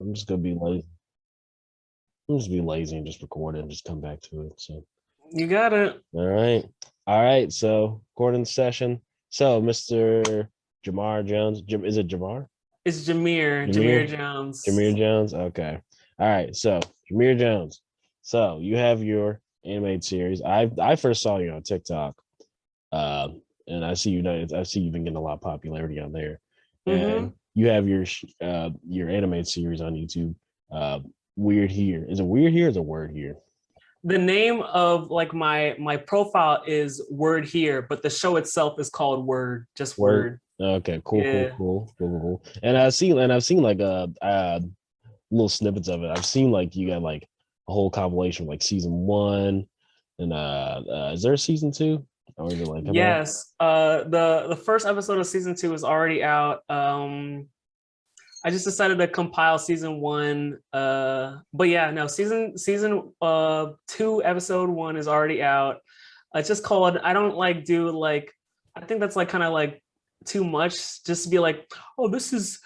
I'm just gonna be lazy. I'm just be lazy and just record it and just come back to it. So You got it. all right. All right. So recording session. So Mr. Jamar Jones. Is it Jamar? It's Jamir Jamir? Jones. Jamir Jones? Okay. All right. So Jamir Jones. So you have your animated series. I first saw you on TikTok. And I see I see you've been getting a lot of popularity on there. Mm-hmm. And you have your animated series on YouTube. Uh Weird Here. Is it Weird Here or is it Word Here? The name of like my profile is Word Here, but the show itself is called Word, just Word. Word. Okay, cool, cool, Yeah. cool, cool, cool, cool. And I've seen like little snippets of it. I've seen like you got like a whole compilation of, like season one, and is there a season two, or is it like coming out? Yes. The first episode of season 2 is already out. I just decided to compile season 1. But yeah, no, season 2 episode 1 is already out. It's just called, I don't like do like, I think that's like kind of like too much just to be like, oh, this is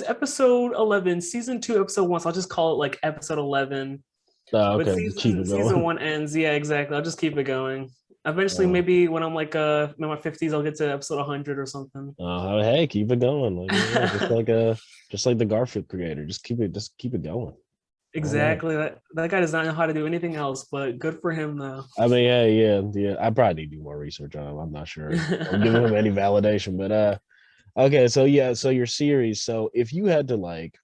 episode 11, season 2 episode 1. So I'll just call it like episode 11. But Okay, just keep it season going. 1 ends. Yeah, exactly. I'll just keep it going. Eventually, Uh, maybe when I'm like in my 50s, I'll get to episode 100 or something. hey, keep it going. Like yeah, just like the Garfield creator. Just keep it going. Why not? Exactly. That guy does not know how to do anything else, but good for him though. I mean, yeah. I probably need to do more research on him. I'm not sure. I'm giving him any validation, but okay, so yeah, so your series. So if you had to like,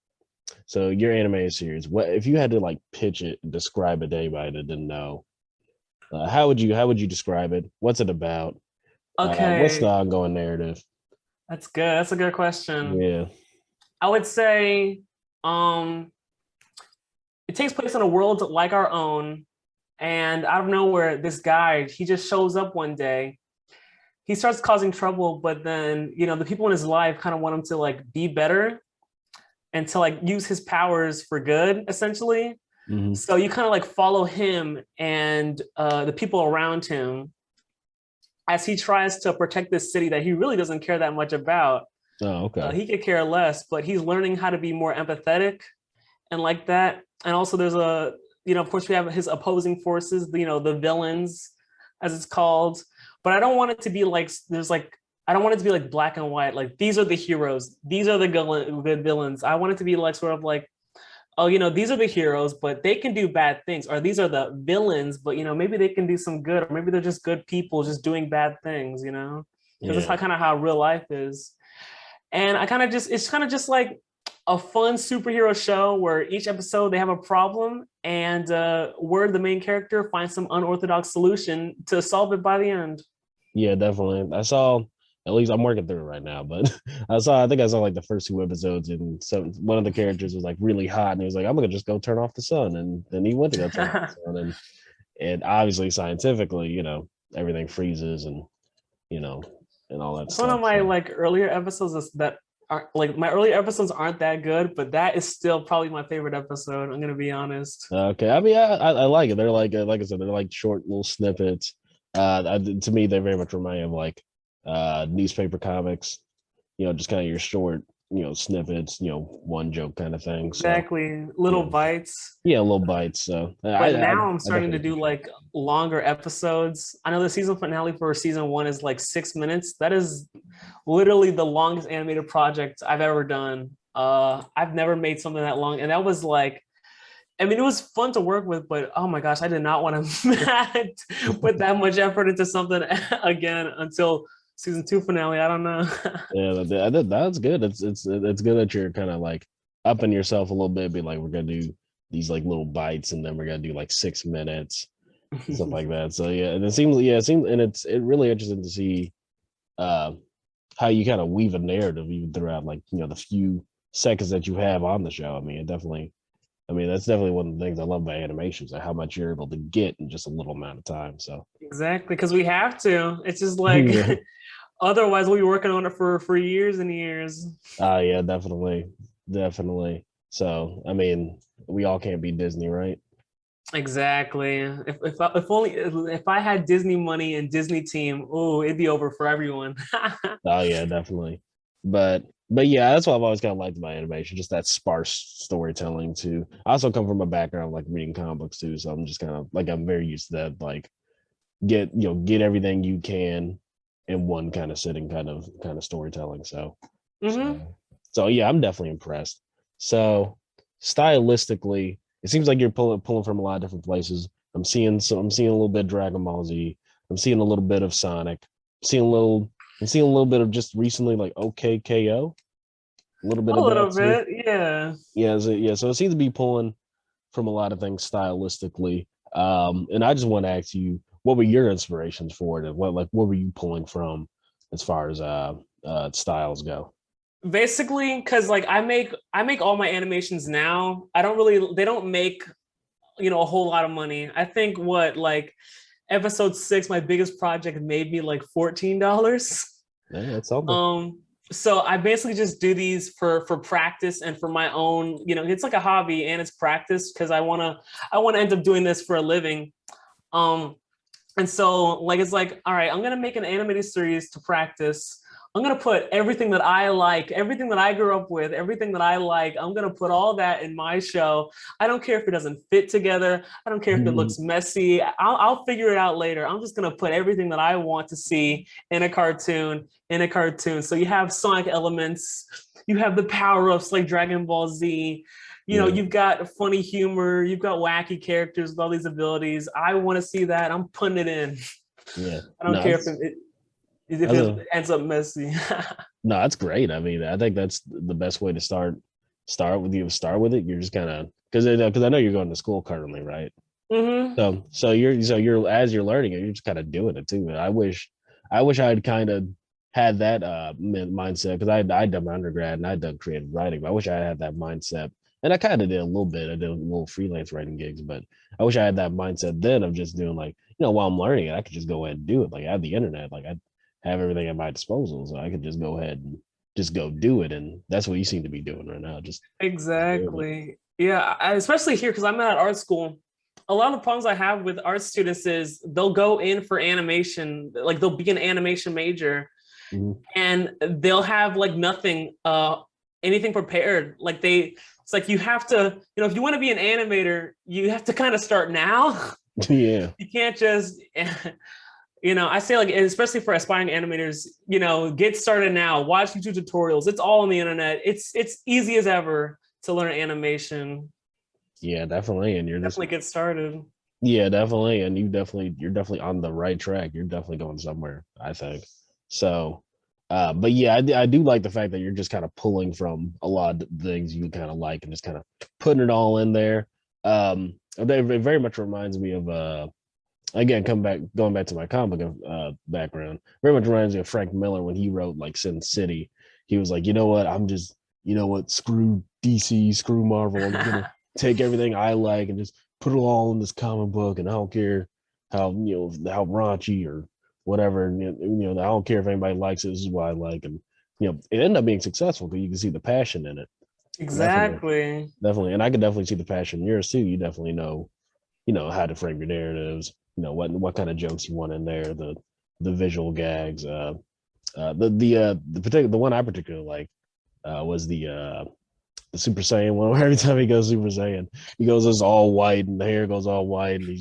so your animated series, what if you had to like pitch it and describe it to anybody that didn't know? How would you describe it? What's it about? What's the Okay, ongoing narrative? that's good. That's a good question. Yeah. I would say um it takes place in a world like our own, and out of nowhere, this guy, he just shows up one day. He starts causing trouble, but then, the people in his life kind of want him to like be better and to like use his powers for good, essentially. Hmm. So you kind of like follow him and the people around him as he tries to protect this city that he really doesn't care that much about. Oh, okay. He could care less, but he's learning how to be more empathetic and like that. And also, there's of course, we have his opposing forces, the villains, as it's called. But I don't want it to be like I don't want it to be like black and white. Like these are the heroes, these are the good villains. I want it to be like sort of like, oh, these are the heroes, but they can do bad things, or these are the villains, but maybe they can do some good, or maybe they're just good people just doing bad things, because that's Yeah. how kind of how real life is. And I kind of just it's kind of just like a fun superhero show where each episode they have a problem, and we're the main character finds some unorthodox solution to solve it by the end. Yeah, definitely. I saw, at least I'm working through it right now, but I think I saw like the first two episodes, and so one of the characters was like really hot, and he was like, I'm gonna just go turn off the sun. And then he went to go turn off the sun. And obviously scientifically, everything freezes you know, and all that It's one of stuff. my So like earlier episodes that are like my earlier episodes aren't that good, but that is still probably my favorite episode. I'm gonna be honest. okay, I mean, I like it. They're like I said, they're like short little snippets. To me, they very much remind me of like newspaper comics. Just kind of your short, snippets. One joke kind of thing. So Exactly, little yeah, bites. yeah, little bites. So But now I'm I starting to definitely do appreciate like longer episodes. I know the season finale for season 1 is like 6 minutes. That is literally the longest animated project I've ever done. I've never made something that long, and that was like, I mean, it was fun to work with, but oh my gosh, I did not want to put that much effort into something again until season 2 finale. I don't know. Yeah, that's good. It's good that you're kind of like upping yourself a little bit. Be like, we're gonna do these like little bites, and then we're gonna do like 6 minutes and stuff like that. So yeah, and it seems, and it's really interesting to see uh how you kind of weave a narrative even throughout like the few seconds that you have on the show. I mean, that's definitely one of the things I love about animations, and how much you're able to get in just a little amount of time. So Exactly, because we have to. It's just like yeah, otherwise we'll be working on it for years and years. yeah, definitely. So I mean, we all can't be Disney, right? Exactly. If only if I had Disney money and Disney team, oh, it'd be over for everyone. Oh yeah, definitely. But but yeah, that's what I've always kind of liked about animation, just that sparse storytelling too. I also come from a background of like reading comic books too, so I'm just kind of like I'm very used to that. Like get everything you can in one kind of sitting, kind of storytelling. Mm-hmm. So yeah, I'm definitely impressed. So stylistically, it seems like you're pulling from a lot of different places. I'm seeing a little bit of Dragon Ball Z. I'm seeing a little bit of Sonic. Seeing a little I'm seeing a little bit of just recently like OKKO, a little bit A of that little too. bit, yeah. So it seems to be pulling from a lot of things stylistically. And I just want to ask you, what were your inspirations for it? And what were you pulling from as far as styles go? Basically, because like I make all my animations now. I don't really they don't make a whole lot of money. I think what like episode 6, my biggest project made me like $14. Yeah, that's something. Um, so I basically just do these for practice and for my own, it's like a hobby and it's practice because I wanna end up doing this for a living. Um, and so like it's like, all right, I'm gonna make an animated series to practice. I'm gonna put everything that I like, everything that I grew up with, everything that I like. I'm gonna put all that in my show. I don't care if it doesn't fit together. I don't care if it looks messy. I'll figure it out later. I'm just gonna put everything that I want to see in a cartoon. In a cartoon. So you have Sonic elements. You have the power ups like Dragon Ball Z. Yeah, You've got funny humor, you've got wacky characters with all these abilities. I want to see that. I'm putting it in. yeah. I don't No, care that's if that's it a ends up messy. no, that's great. I mean, I think that's the best way to start with it. You're just kind of because I know you're going to school currently, right? Hmm. So you're as you're learning it, you're just kind of doing it too. And I wish I'd kind of had that mindset because I done my undergrad and I done creative writing, but I wish I had that mindset. And I kind of did a little bit. I did a little freelance writing gigs, but I wish I had that mindset then of just doing like, while I'm learning it, I could just go ahead and do it. Like I have the internet, like I have everything at my disposal. So I could just go ahead and just go do it. And that's what you seem to be doing right now. Just doing it. Exactly. Yeah, especially here because I'm at art school. A lot of the problems I have with art students is they'll go in for animation, like they'll be an animation major, Mhm. and they'll have like nothing, anything prepared. It's like you have to, if you want to be an animator, you have to kind of start now. Yeah. You can't just I say like especially for aspiring animators, get started now, watch YouTube tutorials. It's all on the internet. It's easy as ever to learn animation. Yeah, definitely. And you're just Definitely get started. Yeah, definitely. And you're definitely on the right track. You're definitely going somewhere, I think. So but yeah, I do like the fact that you're just kind of pulling from a lot of things you kind of like and just kind of putting it all in there. It very much reminds me of again, going back to my comic background, very much reminds me of Frank Miller when he wrote like Sin City. He was like, you know what, screw DC, screw Marvel. I'm just gonna take everything I like and just put it all in this comic book, and I don't care how how raunchy or whatever. And I don't care if anybody likes it. This is what I like, and it ended up being successful because you can see the passion in it. Definitely, Exactly. definitely, and I can definitely see the passion in yours too. You definitely know how to frame your narratives, what kind of jokes you want in there, the visual gags. The one I particularly like was the Super Saiyan one. Where every time he goes Super Saiyan, he goes as all white and the hair goes all white and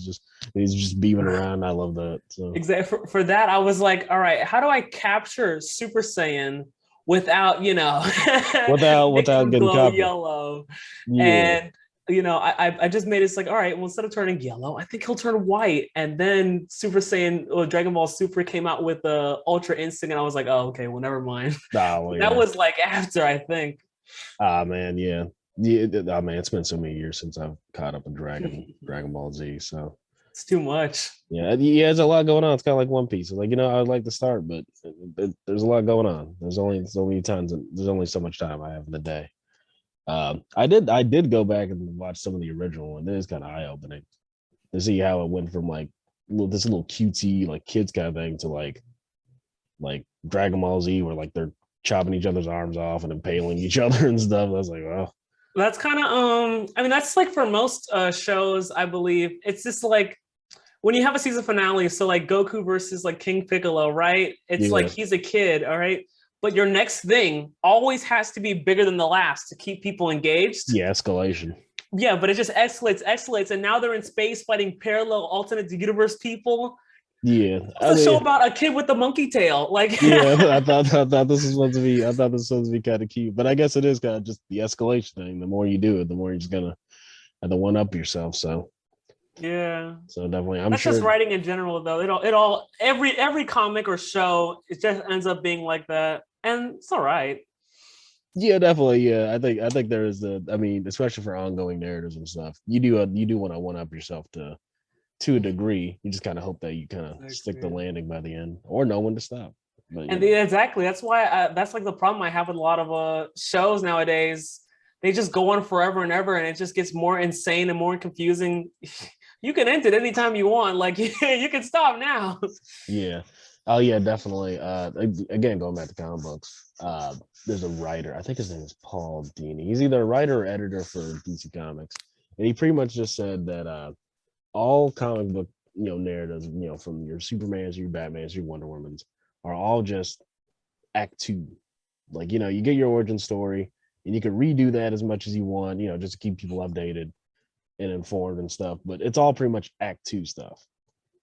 he's beaming around. I love that. So Exactly. For that, I was like, all right, how do I capture Super Saiyan without, making without him getting glow copied. yellow? Yeah. And I just made it like, all right, well, instead of turning yellow, I think he'll turn white. And then Super Saiyan or Dragon Ball Super came out with the Ultra Instinct, and I was like, oh, okay, well, never mind. Oh well, That yeah. was like after, I think. Ah man, yeah. Yeah, oh man, it's been so many years since I've caught up with Dragon Ball Z. So It's too much. yeah, there's a lot going on. It's kind of like One Piece. It's like I'd like to start, but there's a lot going on. There's only so many times, and there's only so much time I have in the day. I did go back and watch some of the original one. It is kind of eye opening to see how it went from like this little cutesy like kids kind of thing to like Dragon Ball Z, where like they're chopping each other's arms off and impaling each other and stuff. I was like, well, That's kind of I mean, that's like for most shows, I believe. It's just like when you have a season finale, so like Goku versus like King Piccolo, right? It's like yeah, he's a kid, all right? but your next thing always has to be bigger than the last to keep people engaged. Yeah, escalation. Yeah, but it just escalates, and now they're in space fighting parallel alternate universe people. Yeah, It's a show about a kid with a monkey tail. Like, yeah, I thought this was supposed to be. I thought this was supposed to be kind of cute, but I guess it is kind of just the escalation thing. The more you do it, the more you're just gonna have to one up yourself. So yeah, so definitely, I'm that's sure. just writing in general, though. It all every comic or show, it just ends up being like that, and it's all right. Yeah, definitely. Yeah, I think there is the. I mean, especially for ongoing narratives and stuff, you do want to one up yourself to a degree. You just kind of hope that you kind of stick the landing by the end, or know when to stop. But And exactly, that's why that's like the problem I have with a lot of shows nowadays. They just go on forever and ever, and it just gets more insane and more confusing. You can end it anytime you want. Like, you can stop now. yeah, oh yeah, definitely. Again, going back to comic books, there's a writer. I think his name is Paul Dini. He's either a writer or editor for DC Comics, and he pretty much just said that all comic book narratives, from your Supermans, your Batmans, your Wonder Womans, are all just act two. Like, you get your origin story and you can redo that as much as you want, just to keep people updated and informed and stuff. But it's all pretty much act two stuff.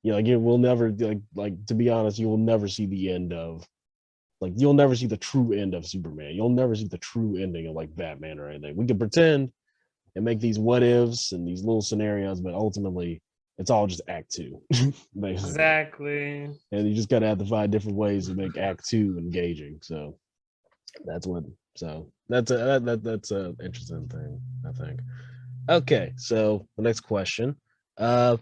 Like, it will never, like to be honest, you will never see the end of, like, you'll never see the true end of Superman. You'll never see the true ending of like Batman or anything. We can pretend and make these what ifs and these little scenarios, but ultimately it's all just act two, basically. Exactly. And you just gotta have to find different ways to make act two engaging. So that's a interesting thing, I think. Okay, so the next question, and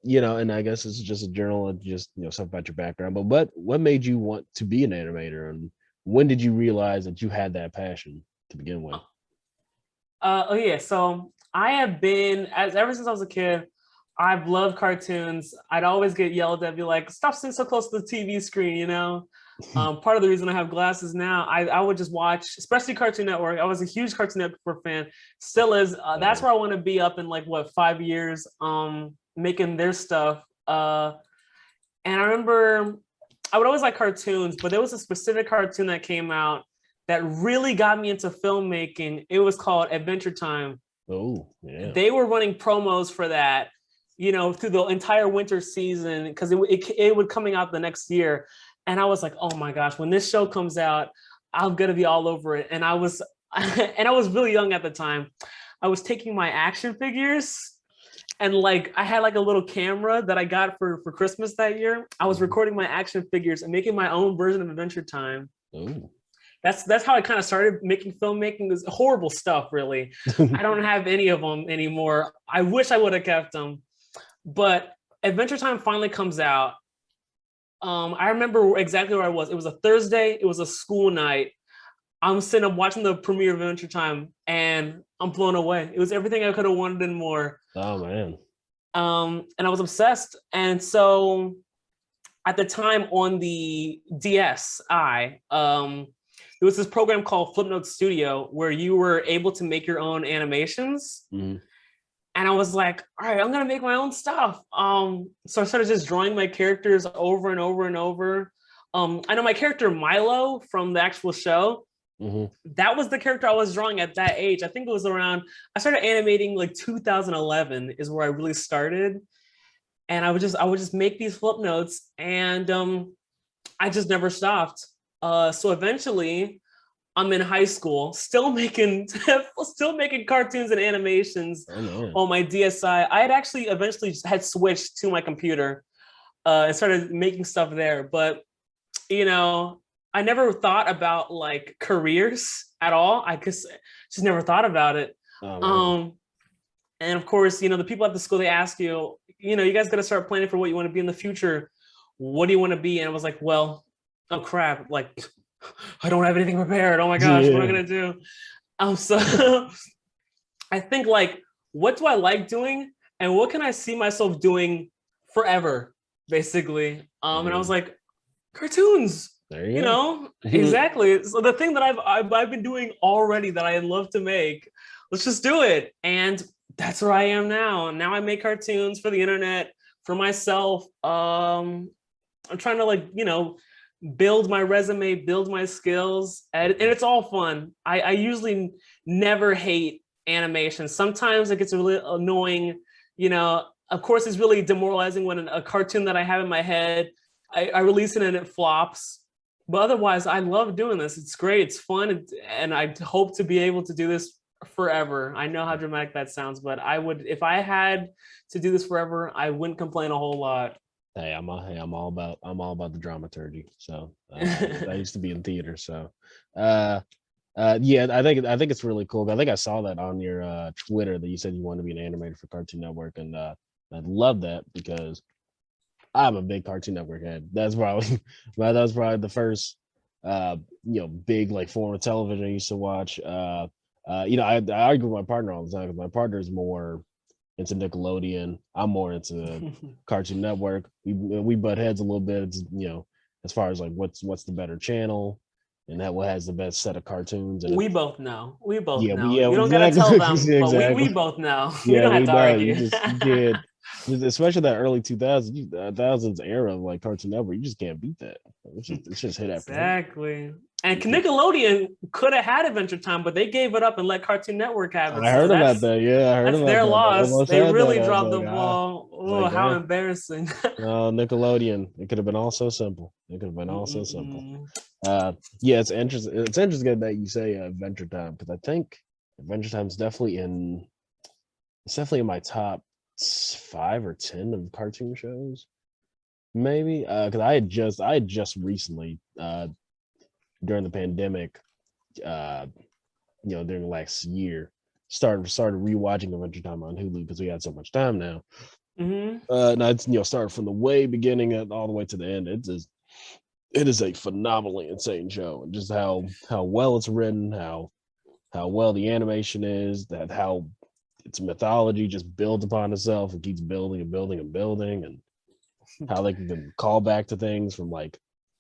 I guess this is just a journal of just stuff about your background. But what made you want to be an animator, and when did you realize that you had that passion to begin with? Oh yeah, so I have been ever since I was a kid. I've loved cartoons. I'd always get yelled at, be like, "Stop sitting so close to the TV screen," Part of the reason I have glasses now, I would just watch, especially Cartoon Network. I was a huge Cartoon Network fan, still is. That's where I want to be up in like 5 years, making their stuff. And I remember I would always like cartoons, but there was a specific cartoon that came out that really got me into filmmaking. It was called Adventure Time. Oh, yeah. They were running promos for that, through the entire winter season, because it would coming out the next year. And I was like, oh my gosh, when this show comes out, I'm gonna be all over it. And I was and I was really young at the time. I was taking my action figures, and like I had like a little camera that I got for Christmas that year. I was recording my action figures and making my own version of Adventure Time. Oh. That's how I kind of started making filmmaking. This horrible stuff, really. I don't have any of them anymore. I wish I would have kept them. But Adventure Time finally comes out. I remember exactly where I was. It was a Thursday. It was a school night. I'm sitting up watching the premiere of Adventure Time, and I'm blown away. It was everything I could have wanted and more. Oh man. And I was obsessed. And so at the time on the DSi, there was this program called Flipnote Studio where you were able to make your own animations. Mm-hmm. And I was like, all right, I'm gonna make my own stuff. So I started just drawing my characters over and over and over. I know my character Milo from the actual show. Mm-hmm. That was the character I was drawing at that age. I think it was around, I started animating like 2011 is where I really started. And I would just make these flip notes, and I just never stopped. So eventually I'm in high school, still making cartoons and animations on my DSi. I had actually eventually had switched to my computer and started making stuff there. But, I never thought about like careers at all. I just never thought about it. And of course, the people at the school, they ask you, you guys got to start planning for what you want to be in the future. What do you want to be? And I was like, well, oh crap, like I don't have anything prepared. Oh my gosh, what am I gonna do? So I think like, what do I like doing, and what can I see myself doing forever, basically. And I was like, cartoons. There you go. Exactly. So the thing that I've been doing already that I love to make, let's just do it. And that's where I am now. Now I make cartoons for the internet, for myself. I'm trying to build my resume, build my skills, and it's all fun. I usually never hate animation. Sometimes it gets really annoying, you know. Of course, it's really demoralizing when a cartoon that I have in my head, I release it and it flops. But otherwise, I love doing this. It's great. It's fun, and I hope to be able to do this forever. I know how dramatic that sounds, but I would, if I had to do this forever, I wouldn't complain a whole lot. Hey, I'm all about the dramaturgy. So I used to be in theater. So uh yeah, I think it's really cool. I think I saw that on your Twitter that you said you wanted to be an animator for Cartoon Network, and I love that because I'm a big Cartoon Network head. That's probably that was probably the first big like form of television I used to watch. I argue with my partner all the time because my partner is more into Nickelodeon. I'm more into Cartoon Network. We butt heads a little bit. It's, as far as like what's the better channel and that what has the best set of cartoons. And we both know. We both yeah, know. yeah, You don't gotta exactly, tell them, but we exactly. both know. We Yeah, don't have we to know. argue. You can't, especially that early 2000s era of like Cartoon Network. You just can't beat that. It's just hit after hit. Exactly. And Nickelodeon could have had Adventure Time, but they gave it up and let Cartoon Network have it. I So heard about that. Yeah, I heard that's about their that. They loss. almost They had that. really I was dropped the like, ball. I was like, Oh, how damn. embarrassing. Nickelodeon. It could have been all so simple. It could have been all so simple. Mm-mm. Yeah, it's interesting. It's interesting that you say Adventure Time because I think Adventure Time is definitely it's definitely in my top 5 or 10 of cartoon shows. Maybe because I had just recently during the pandemic, uh, during the last year, started rewatching Adventure Time on Hulu because we had so much time now. Mm-hmm. And I started from the way beginning and all the way to the end. It is a phenomenally insane show, and just how well it's written, how well the animation is, that how its mythology just builds upon itself and keeps building and building and building, and how they can call back to things from like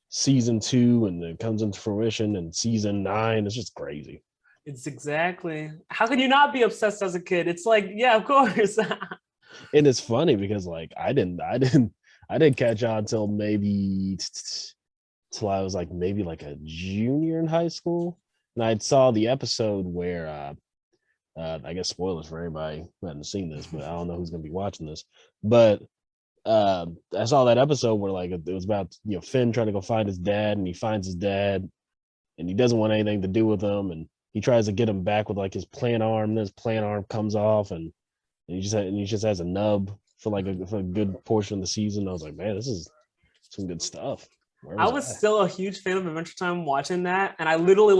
season 2 and it comes into fruition in season 9. It's just crazy. It's exactly. How can you not be obsessed as a kid? It's like, yeah, of course. And it's funny because like I didn't catch on till maybe till I was like maybe like a junior in high school, and I saw the episode where I guess spoilers for anybody who hadn't seen this, but I don't know who's gonna be watching this. But I saw that episode where like it was about Finn trying to go find his dad, and he finds his dad, and he doesn't want anything to do with him, and he tries to get him back with like his plant arm, and his plant arm comes off, and he just has a nub for like for a good portion of the season. I was like, man, this is some good stuff. Where I was was I? still a huge fan of Adventure Time watching that, and I literally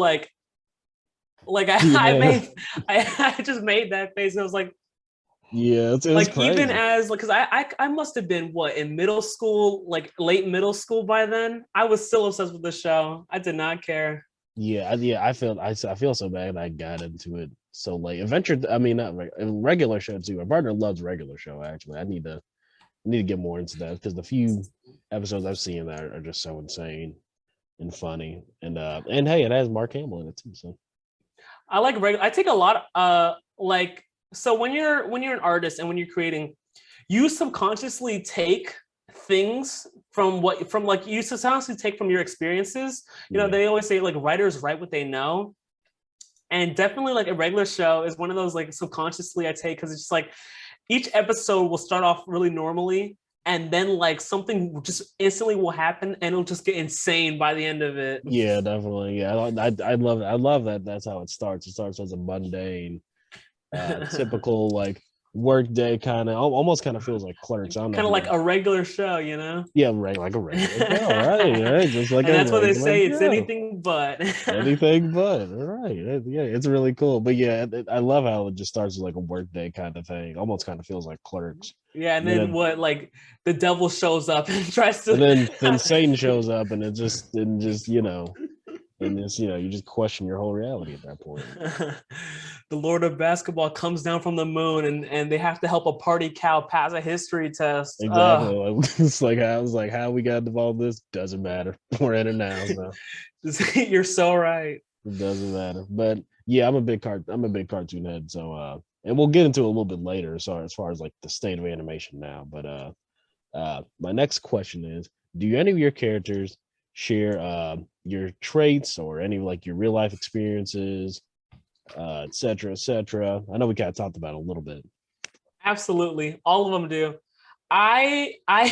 Yeah. I just made that face, and I was like, Yeah, it's like crazy. even as like, because I must have been what, in middle school, like late middle school by then. I was still obsessed with the show. I did not care. Yeah. I feel so bad I got into it so late. Adventure, I mean, not regular show too. My partner loves regular show. Actually, I need to get more into that because the few episodes I've seen that are just so insane and funny. And hey, it has Mark Hamill in it too. So I like regular. I take a lot. Like, so when you're an artist and when you're creating, you subconsciously take things from like you subconsciously take from your experiences. yeah. They always say like writers write what they know, and definitely like a regular show is one of those like subconsciously I take because it's just like each episode will start off really normally, and then like something just instantly will happen, and it'll just get insane by the end of it. Yeah, definitely. Yeah, I love that. That's how it starts. It starts as a mundane, typical like work day kind of, almost kind of feels like Clerks. I don't know if Kind of you like ever. a regular show, Yeah, right, like a regular show, and right, just like a that's what they regular say. It's show. anything but. Anything but, right? Yeah, it's really cool. But yeah, I love how it just starts with like a work day kind of thing. Almost kind of feels like Clerks. Yeah, and And then then what? Like the devil shows up and tries and to. then Satan shows up, and you just question your whole reality at that point. The Lord of Basketball comes down from the moon, and they have to help a party cow pass a history test. Exactly. Like, it's like I was like, how we got involved in this doesn't matter. We're in it now, so You're so right. it doesn't matter. But yeah, I'm a big cartoon head. So and we'll get into it a little bit later. So as far as like the state of animation now. But my next question is: do any of your characters share your traits or any like your real life experiences, et cetera, et cetera. I know we kind of talked about it a little bit. Absolutely, all of them do. I I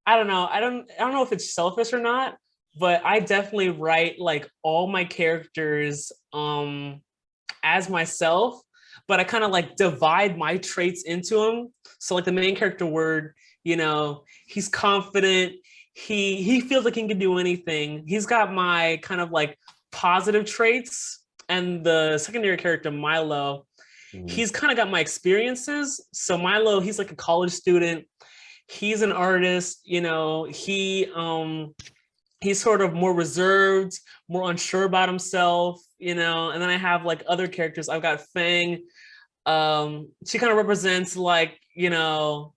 I don't know. I don't know if it's selfish or not, but I definitely write like all my characters as myself, but I kind of like divide my traits into them. So like the main character Word, he's confident. He feels like he can do anything. He's got my kind of like positive traits, and the secondary character Milo, he's kind of got my experiences. So Milo, he's like a college student. He's an artist. He's sort of more reserved, more unsure about himself, and then I have like other characters. I've got Fang. She kind of represents like on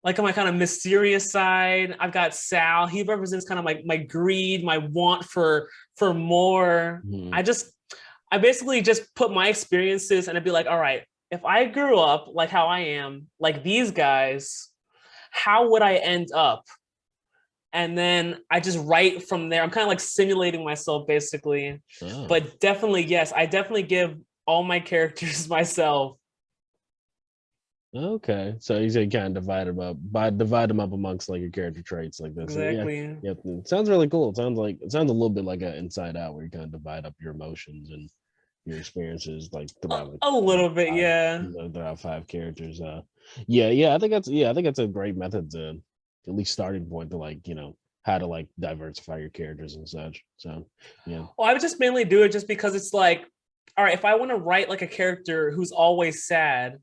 my kind of mysterious side. I've got Sal. He represents kind of my greed, my want for more. I basically just put my experiences and I'd be like, all right, if I grew up like how I am, like these guys, how would I end up? And then I just write from there. I'm kind of like simulating myself basically. Oh. But definitely, yes, I definitely give all my characters myself. Okay, so you said kind of divide them up amongst like your character traits like this. Exactly. Yeah, it sounds really cool. It sounds a little bit like an Inside Out, where you kind of divide up your emotions and your experiences like throughout A little bit, five, yeah. throughout 5 characters. Yeah, I think that's a great method to at least starting point to like how to like diversify your characters and such. So yeah, Well, I would just mainly do it just because it's like, all right, if I want to write like a character who's always sad,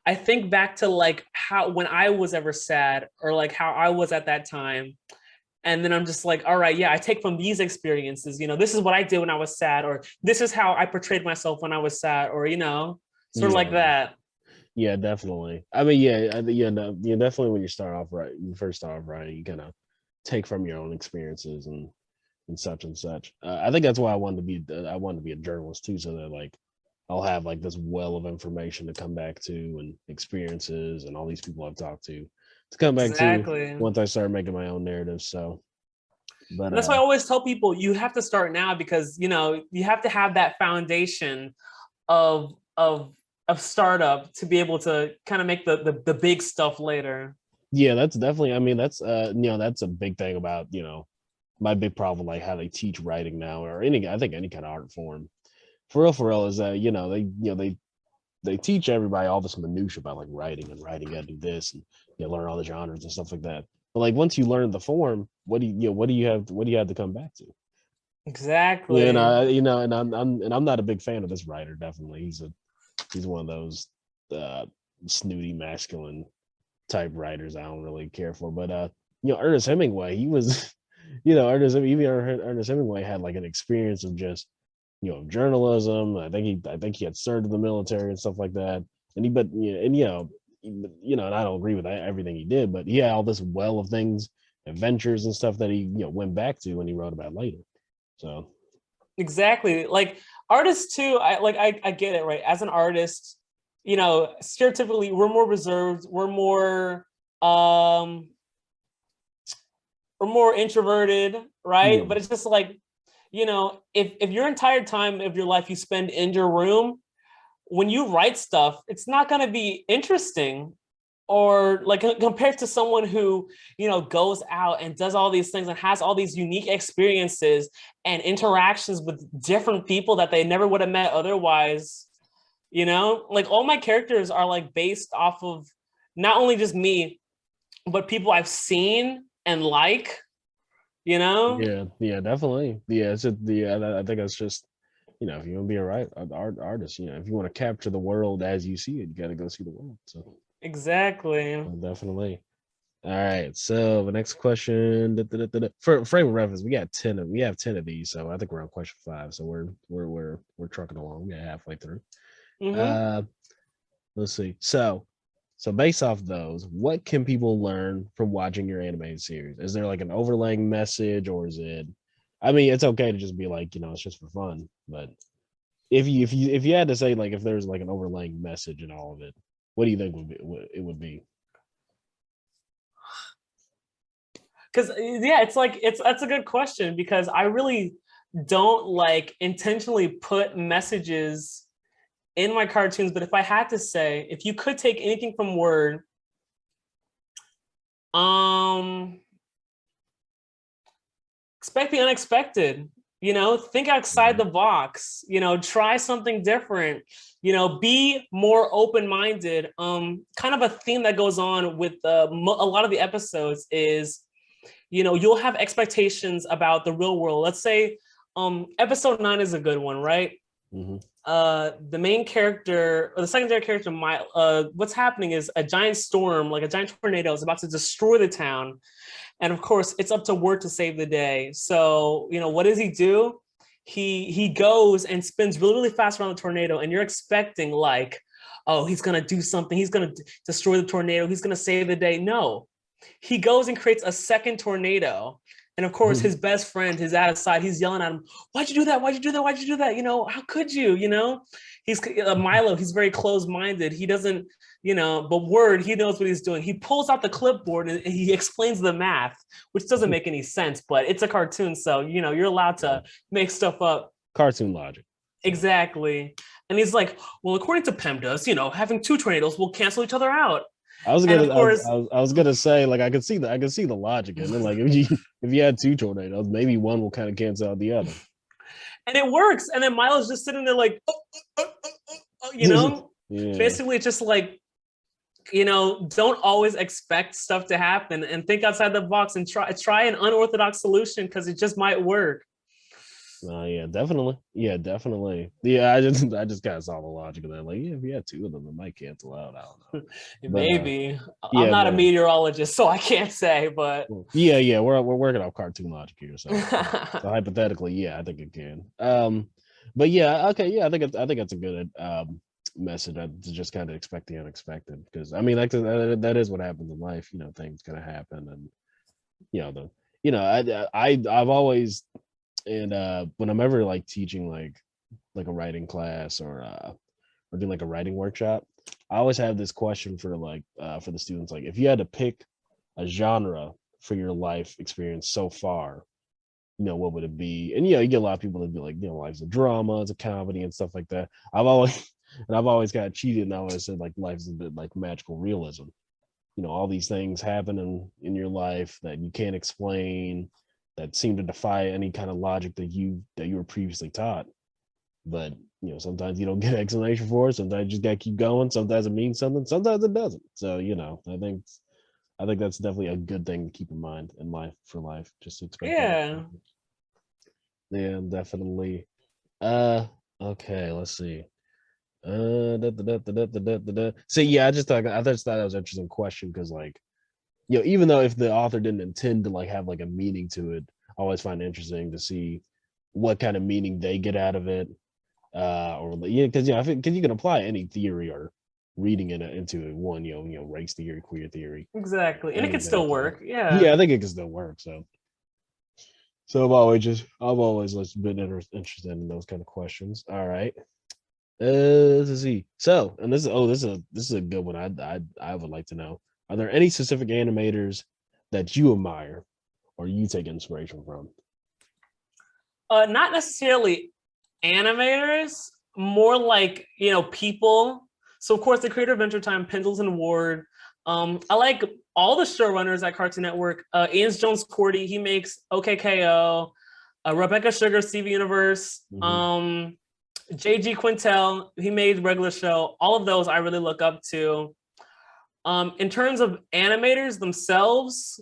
I think back to like how when I was ever sad or like how I was at that time. And then I'm just like, all right, yeah, I take from these experiences, this is what I did when I was sad, or this is how I portrayed myself when I was sad, or, sort of like yeah. that. Yeah, definitely. I mean, yeah, no, yeah, definitely. When you first start off writing, you kind of take from your own experiences and such and such. I think that's why I wanted to be a journalist too, so that like I'll have like this well of information to come back to and experiences and all these people I've talked to come back to Exactly. And once I start making my own narrative. So, but that's why I always tell people you have to start now because, you have to have that foundation of of of startup to be able to kind of make the big stuff later. yeah, that's definitely. I mean, that's a big thing about my big problem like how they teach writing now or I think any kind of art form for real is that they teach everybody all this minutia about like writing and writing. You gotta do this and learn all the genres and stuff like that. But like once you learn the form, what do you have to come back to? Yeah, and Exactly. I and I'm not a big fan of this writer. Definitely, he's one of those uh snooty masculine type writers I don't really care for. But Ernest Hemingway, he was Ernest Hemingway had like an experience of just journalism. I think he had served in the military and stuff like that. And he, but and and I don't agree with everything he did, but he had all this well of things, adventures and stuff that he went back to when he wrote about later. So Exactly. Like artists too, I get it, right? As an artist, stereotypically we're more reserved, um we're more introverted, right? yeah, But it's just like, if your entire time of your life you spend in your room, when you write stuff, it's not going to be interesting. Or like compared to someone who goes out and does all these things and has all these unique experiences and interactions with different people that they never would have met otherwise. Like all my characters are like based off of not only just me but people I've seen and like. yeah, definitely. Yeah, it's I think it's just if you want to be a artist, if you want to capture the world as you see it, you got to go see the world. So Exactly. definitely. All right. So the next question, for frame of reference, we have 10 of these, so I think we're on question 5. So we're trucking along. We're halfway through. Mm-hmm. Uh, let's see. So based off those, what can people learn from watching your animated series? Is there like an overlaying message, or is it? I mean, it's okay to just be like, it's just for fun. But if you had to say like if there's like an overlaying message in all of it, what do you think it would be? because yeah, that's a good question, because I really don't like intentionally put messages in my cartoons. But if I had to say, if you could take anything from Word, expect the unexpected. Think outside the box. Try something different. Be more open-minded. Kind of a theme that goes on with a lot of the episodes is, you'll have expectations about the real world. Let's say episode 9 is a good one, right? Mm-hmm. The main character, or the secondary character, what's happening is a giant storm, like a giant tornado, is about to destroy the town. And of course, it's up to Word to save the day. So, what does he do? He goes and spins really, really fast around the tornado, and you're expecting like, oh, he's gonna do something. He's gonna destroy the tornado. He's gonna save the day. No, he goes and creates a second tornado. And of course, his best friend is at his side. He's yelling at him, "Why'd you do that? Why'd you do that? Why'd you do that? How could you? He's Milo. He's very closed-minded. He doesn't, but Word, he knows what he's doing. He pulls out the clipboard and he explains the math, which doesn't make any sense, but it's a cartoon. So, you're allowed to make stuff up. Cartoon logic. Exactly. And he's like, well, according to PEMDAS, having 2 tornadoes will cancel each other out. I was gonna say, like, I could see the logic in it. Like, if you had 2 tornadoes, maybe one will kind of cancel out the other. And it works. And then Milo's just sitting there like, Yeah. Basically it's just like, don't always expect stuff to happen, and think outside the box and try an unorthodox solution, because it just might work. Yeah, definitely. Yeah, definitely. Yeah, I just kind of saw the logic of that. Like, yeah, if you had 2 of them, it might cancel out. I don't know. Maybe. I'm not a meteorologist, so I can't say. But yeah, we're working off cartoon logic here, so hypothetically, yeah, I think it can. But yeah, okay, yeah, I think that's a good message, to just kind of expect the unexpected, because I mean, like, that is what happens in life. Things gonna happen, and I've always. And when I'm ever like teaching like a writing class, or doing like a writing workshop, I always have this question for for the students, like, if you had to pick a genre for your life experience so far, what would it be? And you get a lot of people that be like, life's a drama, it's a comedy, and stuff like that. I've always kind of cheated, and I always said, like, life's a bit like magical realism. All these things happen in your life that you can't explain, that seem to defy any kind of logic that you were previously taught. But sometimes you don't get an explanation for it. Sometimes you just gotta keep going. Sometimes it means something, sometimes it doesn't. So I think that's definitely a good thing to keep in mind in life, for life. Just expect that. Yeah, definitely. Okay, let's see. So yeah, I just thought that was an interesting question, because, like, even though if the author didn't intend to like have like a meaning to it, I always find it interesting to see what kind of meaning they get out of it. Because you can apply any theory or reading into one, race theory, queer theory. Exactly, and it can still work. Yeah. Yeah, I think it can still work. So I've always been interested in those kind of questions. All right. Let's see. So, and this is a good one. I would like to know: are there any specific animators that you admire or you take inspiration from? Not necessarily animators, more like, people. So of course, the creator of Adventure Time, Pendleton Ward. I like all the showrunners at Cartoon Network. Ian Jones-Cordy, he makes OKKO. Rebecca Sugar, Stevie Universe. Mhm. JG Quintel, he made regular show. All of those I really look up to. In terms of animators themselves,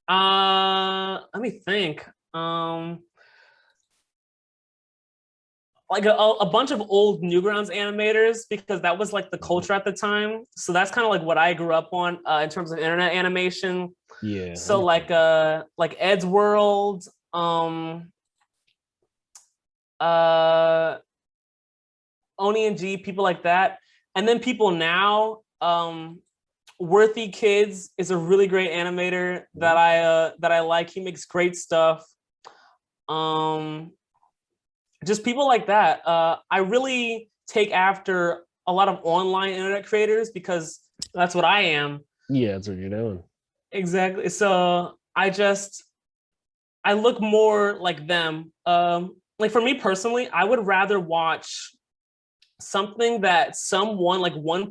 let me think. Like a bunch of old Newgrounds animators, because that was like the culture at the time. So that's kind of like what I grew up on in terms of internet animation. Yeah. So like Ed's World, Oni and G, people like that. And then people now, Worthy Kids is a really great animator that I like. He makes great stuff. Just people like that. I really take after a lot of online internet creators, because that's what I am. Yeah, that's what you're doing. Exactly. So I look more like them. Like for me personally, I would rather watch something that someone, like one person